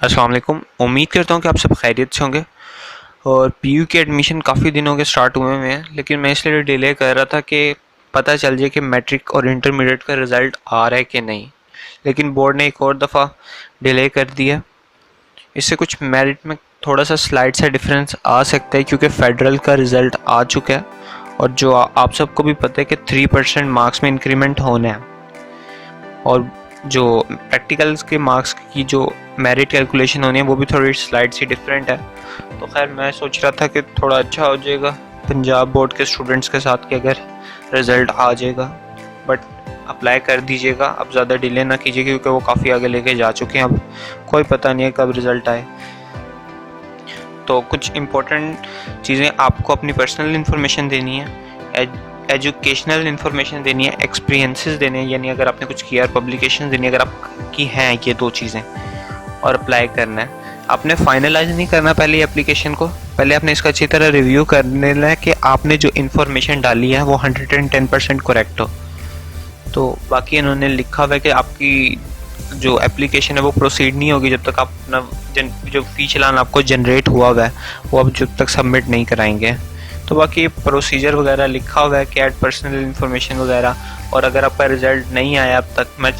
अस्सलाम वालेकुम। उम्मीद करता हूँ कि आप सब खैरियत से होंगे। और पीयू के एडमिशन काफ़ी दिनों के स्टार्ट हुए हैं, लेकिन मैं इसलिए डिले कर रहा था कि पता चल जाए कि मैट्रिक और इंटरमीडिएट का रिज़ल्ट आ रहा है कि नहीं। लेकिन बोर्ड ने एक और दफ़ा डिले कर दिया। इससे कुछ मेरिट में थोड़ा सा स्लाइड सा डिफरेंस आ सकता है, क्योंकि फेडरल का रिज़ल्ट आ चुका है और जो आप सबको भी पता है कि 3% मार्क्स में इंक्रीमेंट होना है। और जो प्रैक्टिकल्स के मार्क्स की जो मेरिट कैलकुलेशन होनी है वो भी थोड़ी स्लाइड सी डिफरेंट है। तो खैर मैं सोच रहा था कि थोड़ा अच्छा हो जाएगा पंजाब बोर्ड के स्टूडेंट्स के साथ कि अगर रिज़ल्ट आ जाएगा, बट अप्लाई कर दीजिएगा। अब ज़्यादा डिले ना कीजिए, क्योंकि वो काफ़ी आगे लेके जा चुके हैं। अब कोई पता नहीं है कब रिज़ल्ट आए। तो कुछ इम्पोर्टेंट चीज़ें आपको अपनी पर्सनल इन्फॉर्मेशन देनी है, एजुकेशनल इन्फॉर्मेशन देनी है, एक्सपीरियंसेस देने हैं, यानी अगर आपने कुछ किया, पब्लिकेशन देनी है अगर आपकी हैं ये 2 चीज़ें, और अप्लाई करना है। आपने फाइनलाइज नहीं करना पहले एप्लीकेशन को, पहले आपने इसका अच्छी तरह रिव्यू कर लेना है कि आपने जो इन्फॉर्मेशन डाली है वो 110% करेक्ट हो। तो बाकी इन्होंने लिखा हुआ है कि आपकी जो एप्लीकेशन है वो प्रोसीड नहीं होगी जब तक आप अपना जो फी चालान आपको जनरेट हुआ है वो आप जब तक सबमिट नहीं कराएंगे। तो बाकी प्रोसीजर वगैरह लिखा हुआ है कि ऐड पर्सनल इन्फॉर्मेशन वगैरह। और अगर आपका रिज़ल्ट नहीं आया अब तक, मैं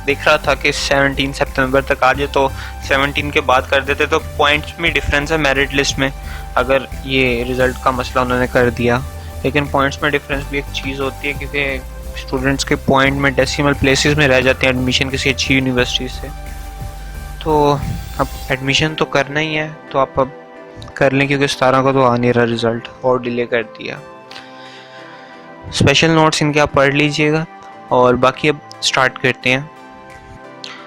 देख रहा था कि 17 सितंबर तक आ जाए तो 17 के बाद कर देते, तो पॉइंट्स में डिफरेंस है मेरिट लिस्ट में। अगर ये रिज़ल्ट का मसला उन्होंने कर दिया, लेकिन पॉइंट्स में डिफरेंस भी एक चीज़ होती है, क्योंकि स्टूडेंट्स के पॉइंट में डेसिमल प्लेसेस में रह जाते हैं एडमिशन किसी अच्छी यूनिवर्सिटी से। तो अब एडमिशन तो करना ही है, तो आप अब कर लें, क्योंकि 17 को तो आ नहीं रहा रिज़ल्ट और डिले कर दिया। स्पेशल नोट्स इनके आप पढ़ लीजिएगा और बाकी अब स्टार्ट करते हैं।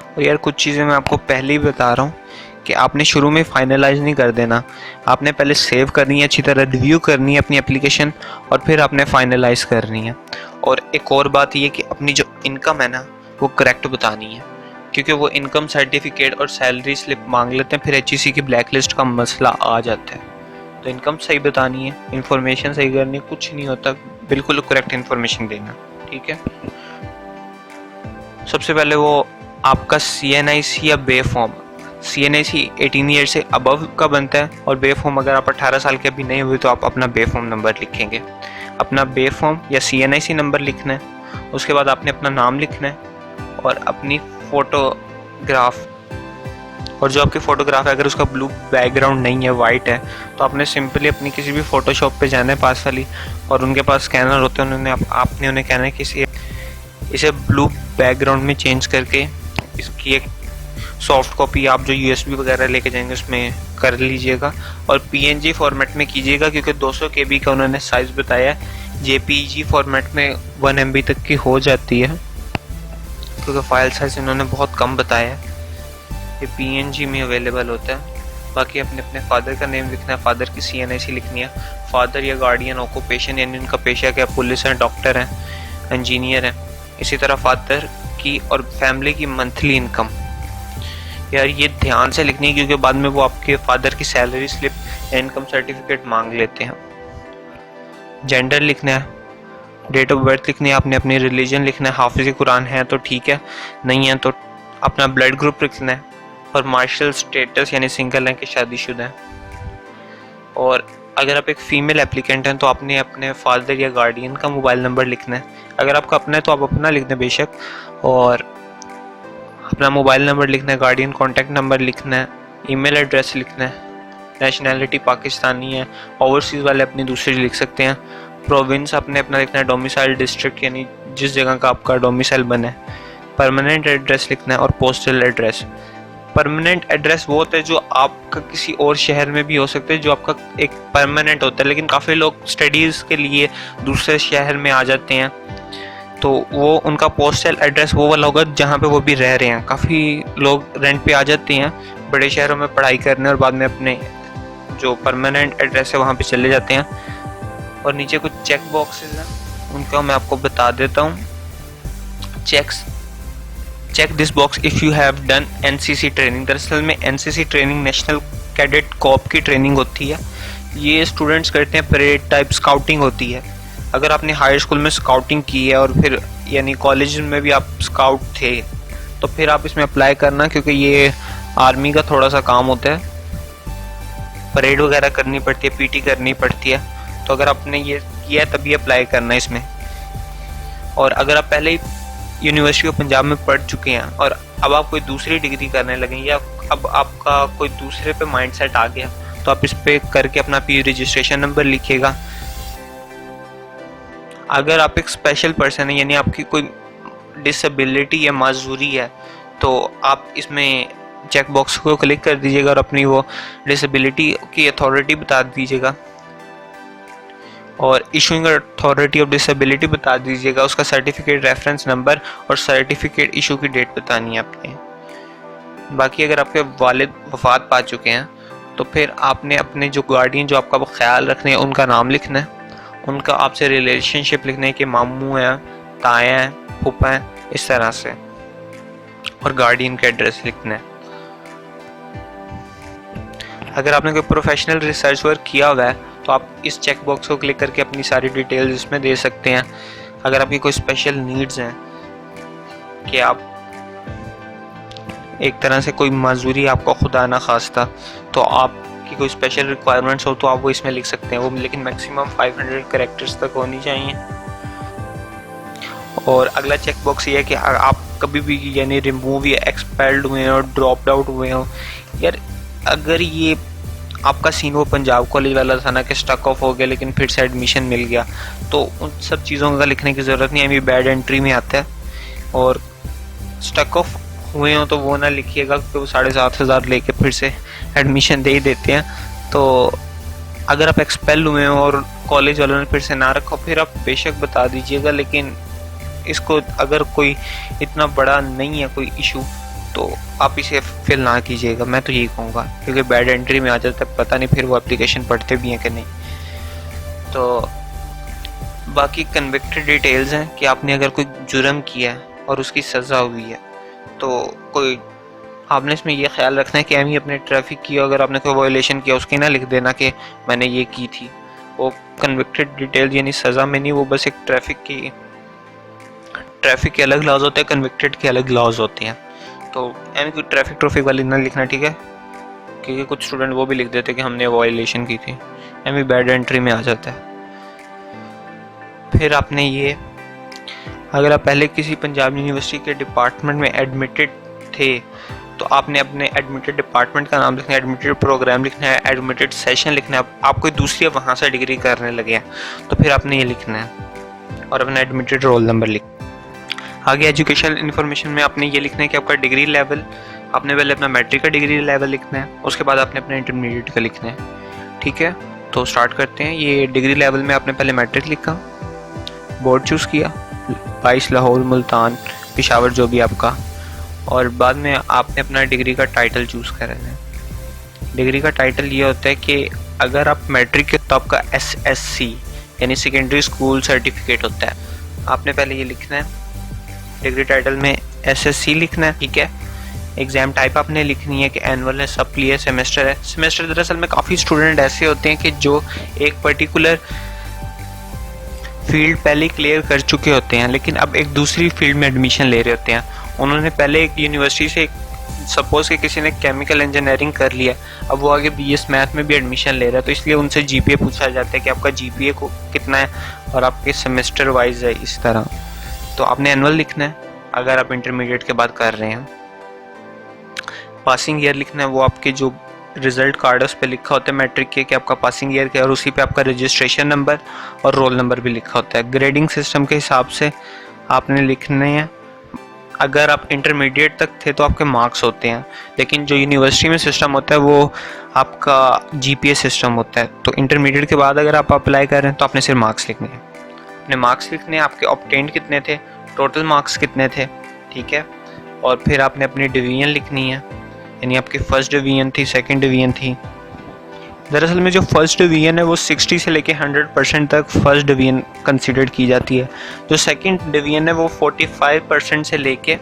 और यार कुछ चीज़ें मैं आपको पहले ही बता रहा हूँ कि आपने शुरू में फाइनलाइज नहीं कर देना। आपने पहले सेव करनी है, अच्छी तरह रिव्यू करनी है अपनी एप्लीकेशन, और फिर आपने फाइनलाइज करनी है। और एक और बात ये कि अपनी जो इनकम है ना वो करेक्ट बतानी है, क्योंकि वो इनकम सर्टिफिकेट और सैलरी स्लिप मांग लेते हैं, फिर एचईसी की ब्लैक लिस्ट का मसला आ जाता है। तो इनकम सही बतानी है, इन्फॉर्मेशन सही करनी है, कुछ नहीं होता, बिल्कुल करेक्ट इन्फॉर्मेशन देना, ठीक है। सबसे पहले वो आपका CNIC या बे फॉर्म, CNIC 18 ईयर से अबव का बनता है, और बे फॉर्म अगर आप 18 साल के अभी नहीं हुए तो आप अपना बे फॉर्म नंबर लिखेंगे। अपना बे फॉर्म या CNIC नंबर लिखना है। उसके बाद आपने अपना नाम लिखना है और अपनी फ़ोटोग्राफ, और जो आपकी फ़ोटोग्राफ है अगर उसका ब्लू बैकग्राउंड नहीं है, वाइट है, तो आपने सिंपली अपनी किसी भी फ़ोटोशॉप पे जाना है पास वाली, और उनके पास स्कैनर होते हैं, आपने उन्हें कहना है कि इसे ब्लू बैकग्राउंड में चेंज करके इसकी एक सॉफ्ट कॉपी आप जो USB वगैरह लेके जाएंगे उसमें कर लीजिएगा, और PNG फॉर्मेट में कीजिएगा, क्योंकि 200 KB का उन्होंने साइज़ बताया है। JPEG फॉर्मेट में 1 MB तक की हो जाती है, क्योंकि फाइल साइज इन्होंने बहुत कम बताया है। ये PNG में अवेलेबल होता है। बाकी अपने अपने फादर का नेम लिखना है, फादर की CNIC लिखनी है, फादर या गार्डियन ऑक्यूपेशन यानी उनका पेशा क्या, पुलिस हैं, डॉक्टर हैं, इंजीनियर हैं। इसी तरह फादर की और फैमिली की मंथली इनकम, यार ये ध्यान से लिखनी है, क्योंकि बाद में वो आपके फादर की सैलरी स्लिप या इनकम सर्टिफिकेट मांग लेते हैं। जेंडर लिखना है, डेट ऑफ बर्थ लिखनी है, आपने अपनी रिलीजन लिखना है, हाफिज़ कुरान है तो ठीक है, नहीं है तो अपना ब्लड ग्रुप लिखना है, और मार्शल स्टेटस यानी सिंगल है कि शादीशुदा है। और अगर आप एक फ़ीमेल एप्लीकेंट हैं तो आपने अपने फादर या गार्डियन का मोबाइल नंबर लिखना है। अगर आपका अपना है तो आप अपना लिख दें बेशक, और अपना मोबाइल नंबर लिखना है, गार्डियन कॉन्टैक्ट नंबर लिखना है, ईमेल एड्रेस लिखना है, नेशनैलिटी पाकिस्तानी है, ओवरसीज़ वाले अपनी दूसरी लिख सकते हैं, प्रोविंस आपने अपना लिखना है, डोमिसाइल डिस्ट्रिक्ट यानी जिस जगह का आपका डोमिसाइल बना है, परमानेंट एड्रेस लिखना है, और पोस्टल एड्रेस। परमानेंट एड्रेस वो होता है जो आपका किसी और शहर में भी हो सकता है, जो आपका एक परमानेंट होता है, लेकिन काफ़ी लोग स्टडीज़ के लिए दूसरे शहर में आ जाते हैं, तो वो उनका पोस्टल एड्रेस वो वाला होगा जहाँ पे वो भी रह रहे हैं। काफ़ी लोग रेंट पे आ जाते हैं बड़े शहरों में पढ़ाई करने, और बाद में अपने जो परमानेंट एड्रेस है वहाँ पे चले जाते हैं। और नीचे कुछ चेक बॉक्सेस हैं, उनका मैं आपको बता देता हूँ। Check this box if you have done NCC training. दरअसल में NCC training national cadet corps की ट्रेनिंग होती है। ये स्टूडेंट्स करते हैं, परेड टाइप स्काउटिंग होती है। अगर आपने हाई स्कूल में स्काउटिंग की है और फिर यानी कॉलेज में भी आप स्काउट थे, तो फिर आप इसमें अप्लाई करना, क्योंकि ये आर्मी का थोड़ा सा काम होता है, परेड वगैरह करनी पड़ती है, पीटी करनी पड़ती है। तो अगर आपने ये किया है तभी अप्लाई करना है इसमें। और अगर आप पहले ही यूनिवर्सिटी ऑफ पंजाब में पढ़ चुके हैं और अब आप कोई दूसरी डिग्री करने लगे या अब आपका कोई दूसरे पे माइंडसेट आ गया, तो आप इस पे करके अपना पी रजिस्ट्रेशन नंबर लिखिएगा। अगर आप एक स्पेशल पर्सन है, यानी आपकी कोई डिसेबिलिटी या माजूरी है, तो आप इसमें चेक बॉक्स को क्लिक कर दीजिएगा और अपनी वो डिसेबिलिटी की अथॉरिटी बता दीजिएगा और इशूइंग अथॉरिटी ऑफ डिसेबिलिटी बता दीजिएगा, उसका सर्टिफिकेट रेफरेंस नंबर और सर्टिफिकेट इशू की डेट बतानी है आपने। बाकी अगर आपके वालिद वफात पा चुके हैं तो फिर आपने अपने जो गार्डियन जो आपका ख्याल रखने हैं उनका नाम लिखना है, उनका आपसे रिलेशनशिप लिखना है कि मामू हैं, ताया हैं, फूफा हैं, इस तरह से, और गार्डियन का एड्रेस लिखना है। अगर आपने कोई प्रोफेशनल रिसर्च वर्क किया हुआ है तो आप इस चेक बॉक्स को क्लिक करके अपनी सारी डिटेल्स इसमें दे सकते हैं। अगर आपकी कोई स्पेशल नीड्स हैं कि आप एक तरह से कोई माजूरी आपको खुदा ना खास्ता, तो आपकी कोई स्पेशल रिक्वायरमेंट्स हो तो आप वो इसमें लिख सकते हैं, वो लेकिन मैक्सिमम 500 कैरेक्टर्स तक होनी चाहिए। और अगला चेक बॉक्स ये है कि आप कभी भी यानी रिमूव या एक्सपेल्ड हुए हो, ड्रॉप्ड आउट हुए हो, यार अगर ये आपका सीन वो पंजाब कॉलेज वाला था ना कि स्टक ऑफ हो गया लेकिन फिर से एडमिशन मिल गया, तो उन सब चीज़ों का लिखने की ज़रूरत नहीं है, अभी बैड एंट्री में आता है। और स्टक ऑफ हुए हो तो वो ना लिखिएगा कि वो 7,500 लेके फिर से एडमिशन दे ही देते हैं। तो अगर आप एक्सपेल हुए हो और कॉलेज वालों ने फिर से ना रखा, फिर आप बेशक बता दीजिएगा, लेकिन इसको अगर कोई इतना बड़ा नहीं है कोई इशू तो आप इसे फिल ना कीजिएगा, मैं तो यही कहूँगा, क्योंकि बैड एंट्री में आ जाता है, पता नहीं फिर वो एप्लीकेशन पढ़ते भी हैं कि नहीं। तो बाकी कन्विक्टेड डिटेल्स हैं कि आपने अगर कोई जुर्म किया है और उसकी सज़ा हुई है तो कोई आपने इसमें ये ख्याल रखना है कि हम ही अपने ट्रैफिक की, अगर आपने कोई वायलेशन किया उसकी ना लिख देना कि मैंने ये की थी। वो कन्विक्टेड डिटेल्स यानी सज़ा में नहीं, वो बस एक ट्रैफिक के अलग लॉज होते हैं, कन्विक्टेड के अलग लॉज होते हैं। तो एम कोई ट्रैफिक वाली ना लिखना, ठीक है, क्योंकि कुछ स्टूडेंट वो भी लिख देते कि हमने वायलेशन की थी, एम बैड एंट्री में आ जाता है। फिर आपने ये, अगर आप पहले किसी पंजाब यूनिवर्सिटी के डिपार्टमेंट में एडमिटेड थे तो आपने अपने एडमिटेड डिपार्टमेंट का नाम लिखना है, एडमिटेड प्रोग्राम लिखना है, एडमिटेड सेशन लिखना है। आप कोई दूसरी वहाँ से डिग्री करने लगे हैं तो फिर आपने ये लिखना है और अपना एडमिटेड रोल नंबर लिख। आगे एजुकेशनल इन्फॉर्मेशन में आपने ये लिखना है कि आपका डिग्री लेवल, आपने पहले अपना मैट्रिक का डिग्री लेवल लिखना है, उसके बाद आपने अपना इंटरमीडिएट का लिखना है, ठीक है। तो स्टार्ट करते हैं। ये डिग्री लेवल में आपने पहले मैट्रिक लिखा, बोर्ड चूज़ किया, 22 लाहौर, मुल्तान, पेशावर, जो भी आपका, और बाद में आपने अपना डिग्री का टाइटल चूज़ करना है। डिग्री का टाइटल ये होता है कि अगर आप मैट्रिक के तो आपका SSC यानी सेकेंडरी स्कूल सर्टिफिकेट होता है, आपने पहले ये लिखना है, डिग्री टाइटल में SSC लिखना है, ठीक है। एग्ज़ाम टाइप आपने लिखनी है कि एनुअल है, सप्ली है, सेमेस्टर है। सेमेस्टर दरअसल में काफ़ी स्टूडेंट ऐसे होते हैं कि जो एक पर्टिकुलर फील्ड पहले क्लियर कर चुके होते हैं लेकिन अब एक दूसरी फील्ड में एडमिशन ले रहे होते हैं। उन्होंने पहले एक यूनिवर्सिटी से, सपोज कि किसी ने केमिकल इंजीनियरिंग कर लिया, अब वो आगे BS मैथ में भी एडमिशन ले रहा है, तो इसलिए उनसे GPA पूछा जाता है कि आपका GPA को कितना है और आपके सेमेस्टर वाइज है, इस तरह। तो आपने एनुअल लिखना है अगर आप इंटरमीडिएट के बाद कर रहे हैं। पासिंग ईयर लिखना है, वो आपके जो रिजल्ट कार्ड है उस पर लिखा होता है मैट्रिक के कि आपका पासिंग ईयर क्या है, और उसी पे आपका रजिस्ट्रेशन नंबर और रोल नंबर भी लिखा होता है। ग्रेडिंग सिस्टम के हिसाब से आपने लिखने हैं। अगर आप इंटरमीडिएट तक थे तो आपके मार्क्स होते हैं, लेकिन जो यूनिवर्सिटी में सिस्टम होता है वो आपका GPA सिस्टम होता है। तो इंटरमीडिएट के बाद अगर आप अप्लाई कर रहे हैं तो आपने सिर्फ मार्क्स लिखने हैं। अपने मार्क्स लिखने हैं, आपके ऑब्टेन्ड कितने थे, टोटल मार्क्स कितने थे, ठीक है। और फिर आपने अपनी डिवीजन लिखनी है, यानी आपकी फर्स्ट डिवीजन थी, सेकंड डिवीजन थी। दरअसल में जो फर्स्ट डिवीजन है वो 60 से लेके 100% तक फर्स्ट डिवीजन कंसीडर की जाती है। जो सेकंड डिवीजन है वो 45% से लेके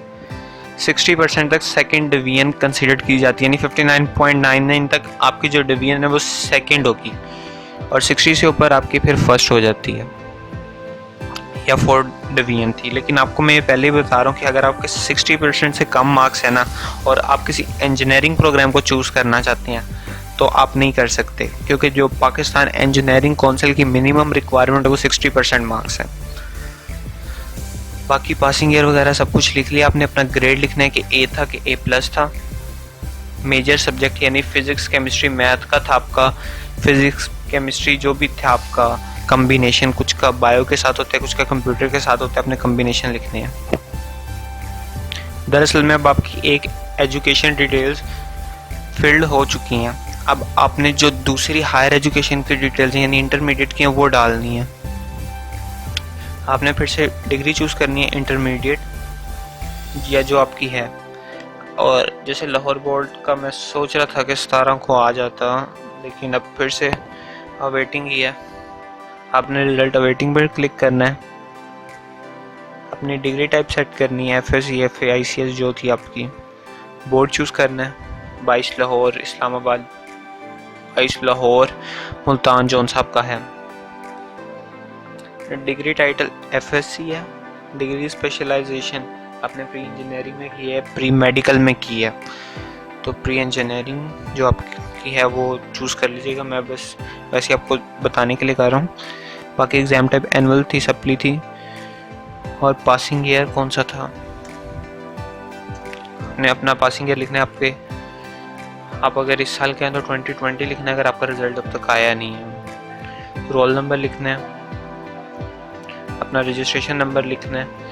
60% तक सेकंड डिवीजन कंसीडर की जाती है, यानी 59.99 तक आपकी जो डिवीजन है वो सेकंड होगी और 60 से ऊपर आपकी फिर फर्स्ट हो जाती है। या डिवीजन थी। लेकिन आपको मैं पहले ही बता रहा हूँ कि अगर आपके 60% से कम मार्क्स है ना और आप किसी इंजीनियरिंग प्रोग्राम को चूज़ करना चाहते हैं तो आप नहीं कर सकते, क्योंकि जो पाकिस्तान इंजीनियरिंग काउंसिल की मिनिमम रिक्वायरमेंट है वो 60% मार्क्स है। बाकी पासिंग ईयर वगैरह सब कुछ लिख लिया आपने। अपना ग्रेड लिखना है कि ए था कि A+ था। मेजर सब्जेक्ट यानी फिज़िक्स केमिस्ट्री मैथ का था आपका। फिज़िक्स केमिस्ट्री जो भी था आपका कम्बिनेशन, कुछ का बायो के साथ होता है, कुछ का कंप्यूटर के साथ होता है, अपने कम्बिनेशन लिखने हैं। दरअसल में अब आपकी एक एजुकेशन डिटेल्स फिल्ड हो चुकी हैं। अब आपने जो दूसरी हायर एजुकेशन की डिटेल्स यानी इंटरमीडिएट की हैं वो डालनी है। आपने फिर से डिग्री चूज़ करनी है इंटरमीडिएट या जो आपकी है। और जैसे लाहौर बोर्ड का मैं सोच रहा था कि 17 को आ जाता, लेकिन अब फिर से अवेटिंग ही है। आपने रिजल्ट अवेटिंग पर क्लिक करना है। अपनी डिग्री टाइप सेट करनी है, FSc FA ICS जो थी आपकी। बोर्ड चूज़ करना है, 22 लाहौर इस्लामाबाद, 22 लाहौर मुल्तान जौन साहब का है। डिग्री टाइटल FSc है। डिग्री स्पेशलाइजेशन आपने प्री इंजीनियरिंग में की है, प्री मेडिकल में की है, तो प्री इंजीनियरिंग जो आपकी है वो चूज़ कर लीजिएगा। मैं बस वैसे आपको बताने के लिए कर रहा हूँ। बाकी एग्ज़ाम टाइप एनुअल थी, सप्ली थी। और पासिंग ईयर कौन सा था, आपने अपना पासिंग ईयर लिखना है आपके। आप अगर इस साल के हैं तो 2020 लिखना है अगर आपका रिज़ल्ट अब तक आया नहीं है। रोल नंबर लिखना है, अपना रजिस्ट्रेशन नंबर लिखना है।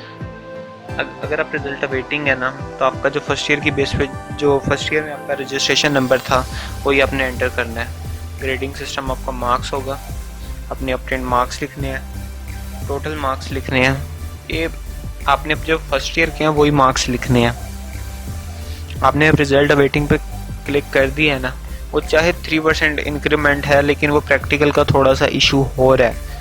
अगर आप रिजल्ट अवेटिंग है ना तो आपका जो फर्स्ट ईयर की बेस पे जो फर्स्ट ईयर में आपका रजिस्ट्रेशन नंबर था वही आपने एंटर करना है। ग्रेडिंग सिस्टम आपका मार्क्स होगा, अपने ऑब्टेन मार्क्स लिखने हैं, टोटल मार्क्स लिखने हैं। ये आपने जो फर्स्ट ईयर के हैं वही मार्क्स लिखने हैं। आपने अब रिजल्ट अवेटिंग पे क्लिक कर दिया है ना, वो चाहे 3% इंक्रीमेंट है लेकिन वो प्रैक्टिकल का थोड़ा सा इशू हो रहा है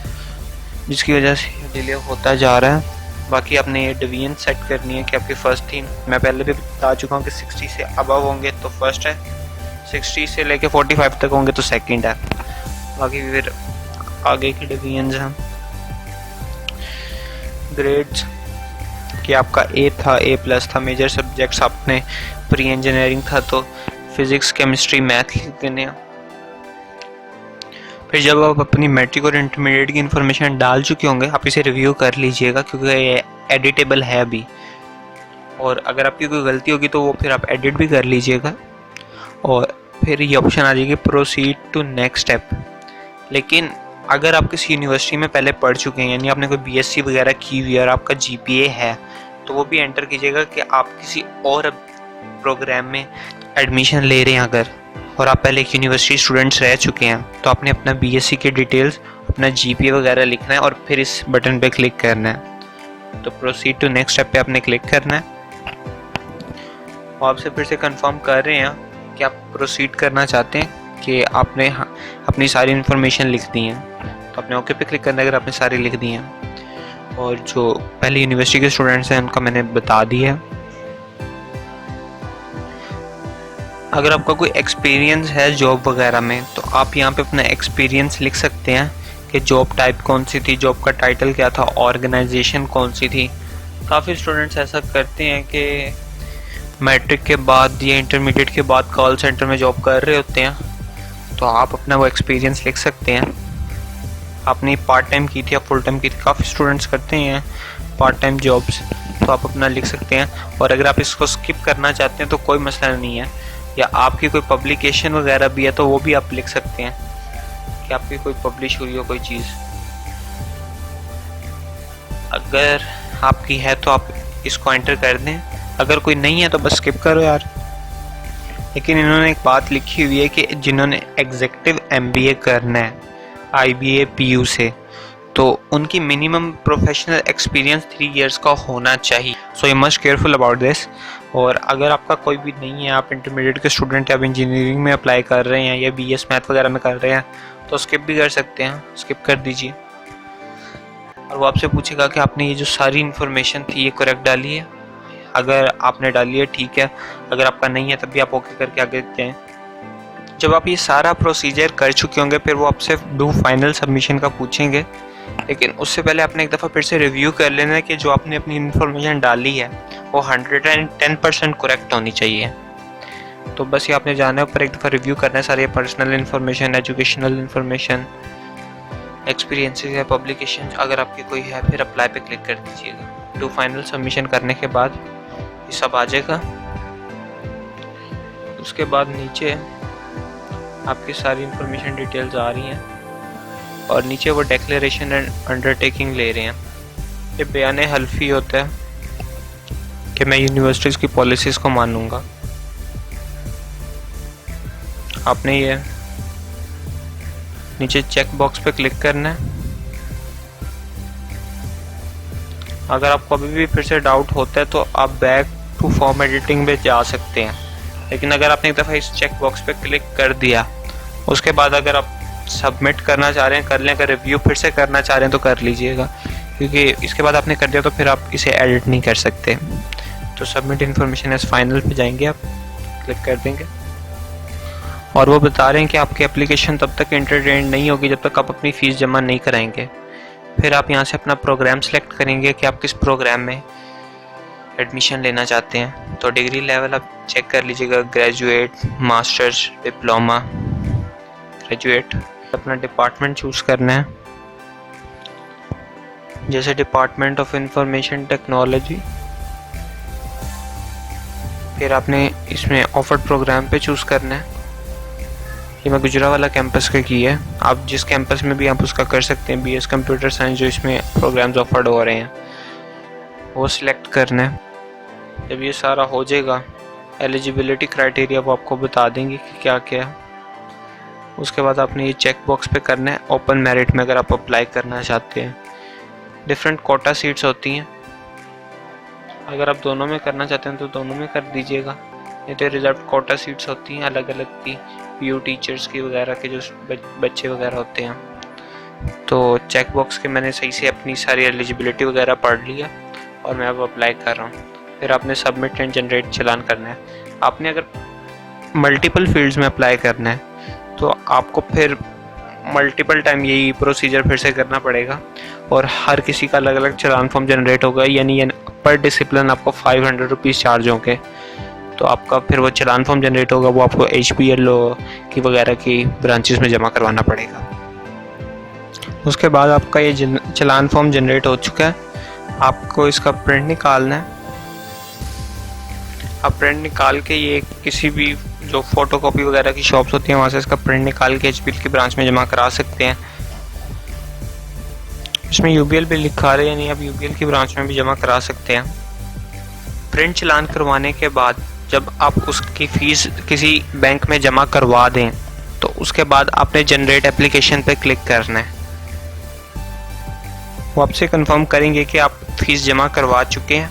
जिसकी वजह से डिले होता जा रहा है। बाकी आपने ये डिवीजन सेट करनी है कि आपकी फर्स्ट थी, मैं पहले भी बता चुका हूँ कि 60 से अबव होंगे तो फर्स्ट है, 60 से लेके 45 तक होंगे तो सेकंड है। बाकी फिर आगे की डिवीजन्स हैं। ग्रेड्स कि आपका A था, A+ था। मेजर सब्जेक्ट्स आपने प्री इंजीनियरिंग था तो फिज़िक्स केमिस्ट्री मैथ लिख देने हैं। फिर जब आप अपनी मैट्रिक और इंटरमीडिएट की इन्फॉर्मेशन डाल चुके होंगे आप इसे रिव्यू कर लीजिएगा क्योंकि ये एडिटेबल है अभी, और अगर आपकी कोई गलती होगी तो वो फिर आप एडिट भी कर लीजिएगा। और फिर ये ऑप्शन आ जाएगी प्रोसीड टू नेक्स्ट स्टेप। लेकिन अगर आप किसी यूनिवर्सिटी में पहले पढ़ चुके हैं यानी आपने कोई BSc वगैरह की हुई है और आपका GPA है तो वो भी एंटर कीजिएगा कि आप किसी और प्रोग्राम में एडमिशन ले रहे हैं अगर, और आप पहले एक यूनिवर्सिटी स्टूडेंट्स रह चुके हैं तो आपने अपना BSc की डिटेल्स, अपना GPA वगैरह लिखना है और फिर इस बटन पे क्लिक करना है। तो प्रोसीड टू नेक्स्ट स्टेप पे आपने क्लिक करना है और आपसे फिर से कंफर्म कर रहे हैं कि आप प्रोसीड करना चाहते हैं कि आपने अपनी सारी इन्फॉर्मेशन लिख दी है, तो आपने ओके पे क्लिक करना है अगर आपने सारी लिख दी हैं। और जो पहले यूनिवर्सिटी के स्टूडेंट्स हैं उनका मैंने बता दिया है। अगर आपका कोई एक्सपीरियंस है जॉब वगैरह में तो आप यहाँ पे अपना एक्सपीरियंस लिख सकते हैं कि जॉब टाइप कौन सी थी, जॉब का टाइटल क्या था, ऑर्गेनाइजेशन कौन सी थी। काफ़ी स्टूडेंट्स ऐसा करते हैं कि मैट्रिक के बाद या इंटरमीडिएट के बाद कॉल सेंटर में जॉब कर रहे होते हैं, तो आप अपना वो एक्सपीरियंस लिख सकते हैं। आपने पार्ट टाइम की थी या फुल टाइम की थी, काफ़ी स्टूडेंट्स करते हैं पार्ट टाइम जॉब्स, तो आप अपना लिख सकते हैं। और अगर आप इसको स्किप करना चाहते हैं तो कोई मसला नहीं है, या आपकी कोई पब्लिकेशन वगैरह भी है तो वो भी आप लिख सकते हैं कि आपकी कोई पब्लिश हुई हो कोई चीज़। अगर आपकी है तो आप इसको एंटर कर दें, अगर कोई नहीं है तो बस स्किप करो यार। लेकिन इन्होंने एक बात लिखी हुई है कि जिन्होंने एग्जीक्यूटिव MBA करना है IBA PU से तो उनकी मिनिमम प्रोफेशनल एक्सपीरियंस 3 इयर्स का होना चाहिए। So you must careful about this. और अगर आपका कोई भी नहीं है, आप इंटरमीडिएट के स्टूडेंट या आप इंजीनियरिंग में अप्लाई कर रहे हैं या BS मैथ वगैरह में कर रहे हैं तो स्किप भी कर सकते हैं, स्किप कर दीजिए। और वो आपसे पूछेगा कि आपने ये जो सारी इन्फॉर्मेशन थी ये करेक्ट डाली है। अगर आपने डाली है ठीक है, अगर आपका नहीं है तब भी आप ओके करके आगे जाएं। जब आप ये सारा प्रोसीजर कर चुके होंगे फिर वो आपसे डू फाइनल सबमिशन का पूछेंगे लेकिन उससे पहले आपने एक दफ़ा फिर से रिव्यू कर लेना है कि जो आपने अपनी इन्फॉर्मेशन डाली है वो 110% करेक्ट होनी चाहिए। तो बस ये आपने जाना है ऊपर एक दफ़ा रिव्यू करना है सारी personal information, educational information, experiences या पब्लिकेशन अगर आपकी कोई है, फिर अप्लाई पे क्लिक कर दीजिएगा। डू फाइनल सबमिशन करने के बाद ये सब आ जाएगा। उसके बाद नीचे आपकी सारी इन्फॉर्मेशन डिटेल्स आ रही हैं और नीचे वो डिक्लेरेशन एंड अंडरटेकिंग ले रहे हैं। ये बयान हल्फी होता है कि मैं यूनिवर्सिटीज़ की पॉलिसीज़ को मानूंगा। आपने ये नीचे चेक बॉक्स पे क्लिक करना है। अगर आपको अभी भी फिर से डाउट होता है तो आप बैक टू फॉर्म एडिटिंग में जा सकते हैं, लेकिन अगर आपने एक दफ़ा इस चेक बॉक्स पे क्लिक कर दिया उसके बाद अगर आप सबमिट करना चाह रहे हैं कर लें, अगर रिव्यू फिर से करना चाह रहे हैं तो कर लीजिएगा, क्योंकि इसके बाद आपने कर दिया तो फिर आप इसे एडिट नहीं कर सकते। तो सबमिट इन्फॉर्मेशन एज फाइनल पे जाएंगे, आप क्लिक कर देंगे और वो बता रहे हैं कि आपकी एप्लीकेशन तब तक एंटरटेन नहीं होगी जब तक आप अपनी फ़ीस जमा नहीं कराएंगे। फिर आप यहाँ से अपना प्रोग्राम सेलेक्ट करेंगे कि आप किस प्रोग्राम में एडमिशन लेना चाहते हैं। तो डिग्री लेवल आप चेक कर लीजिएगा, ग्रेजुएट, मास्टर्स, डिप्लोमा, ग्रेजुएट। अपना डिपार्टमेंट चूज़ करना है, जैसे डिपार्टमेंट ऑफ इंफॉर्मेशन टेक्नोलॉजी। फिर आपने इसमें ऑफर्ड प्रोग्राम पे चूज़ करना है। ये मैं गुजरावाला कैंपस का की है, आप जिस कैंपस में भी आप उसका कर सकते हैं। BS कंप्यूटर साइंस जो इसमें प्रोग्राम्स ऑफर्ड हो रहे हैं वो सिलेक्ट करना है। जब ये सारा हो जाएगा एलिजिबिलिटी क्राइटेरिया वो आपको बता देंगे कि क्या क्या है। उसके बाद आपने ये चेक बॉक्स पे करना है ओपन मेरिट में अगर आप अप्लाई करना चाहते हैं। डिफरेंट कोटा सीट्स होती हैं, अगर आप दोनों में करना चाहते हैं तो दोनों में कर दीजिएगा। ये तो रिजर्व कोटा सीट्स होती हैं अलग अलग की, PU टीचर्स की वगैरह के जो बच्चे वगैरह होते हैं। तो चेक बॉक्स के मैंने सही से अपनी सारी एलिजिबिलिटी वगैरह पढ़ लिया और मैं अब अप्लाई कर रहा हूँ। फिर आपने सबमिट एंड जनरेट चलान करना है। आपने अगर मल्टीपल फील्ड्स में अप्लाई करना है तो आपको फिर मल्टीपल टाइम यही प्रोसीजर फिर से करना पड़ेगा और हर किसी का अलग अलग चलान फॉर्म जनरेट होगा, यानी पर डिसिप्लिन आपको 500 रुपीज़ चार्ज होंगे। तो आपका फिर वो चलान फॉर्म जनरेट होगा, वो आपको HPL की वगैरह की ब्रांचेस में जमा करवाना पड़ेगा। उसके बाद आपका ये चलान फॉर्म जनरेट हो चुका है, आपको इसका प्रिंट निकालना है। आप प्रिंट निकाल के ये किसी भी जो फोटोकॉपी वगैरह की शॉप्स होती हैं वहाँ से इसका प्रिंट निकाल के HPL की ब्रांच में जमा करा सकते हैं। इसमें UBL भी लिखा रहे हैं, यानी आप UBL की ब्रांच में भी जमा करा सकते हैं। प्रिंट चलान करवाने के बाद जब आप उसकी फ़ीस किसी बैंक में जमा करवा दें तो उसके बाद आपने जनरेट एप्लीकेशन पे क्लिक करना है। वो आपसे कंफर्म करेंगे कि आप फ़ीस जमा करवा चुके हैं।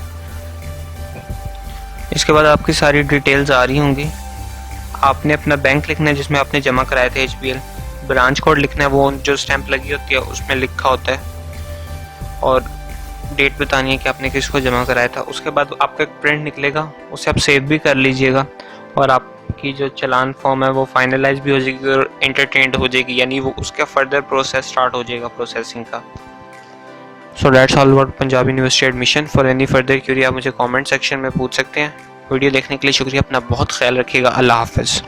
इसके बाद आपकी सारी डिटेल्स आ रही होंगी। आपने अपना बैंक लिखना है जिसमें आपने जमा कराए थे HPL, ब्रांच कोड लिखना है, वो जो स्टैंप लगी होती है उसमें लिखा होता है, और डेट बतानी है कि आपने किसको जमा कराया था। उसके बाद आपका एक प्रिंट निकलेगा, उसे आप सेव भी कर लीजिएगा और आपकी जो चलान फॉर्म है वो फाइनलाइज भी हो जाएगी और एंटरटेन्ड हो जाएगी, यानी वो उसका फर्दर प्रोसेस स्टार्ट हो जाएगा प्रोसेसिंग का। So that's all about Punjab university admission. For any further query आप मुझे कमेंट सेक्शन में पूछ सकते हैं। वीडियो देखने के लिए शुक्रिया, अपना बहुत ख्याल रखिएगा। अल्लाह हाफ़िज़।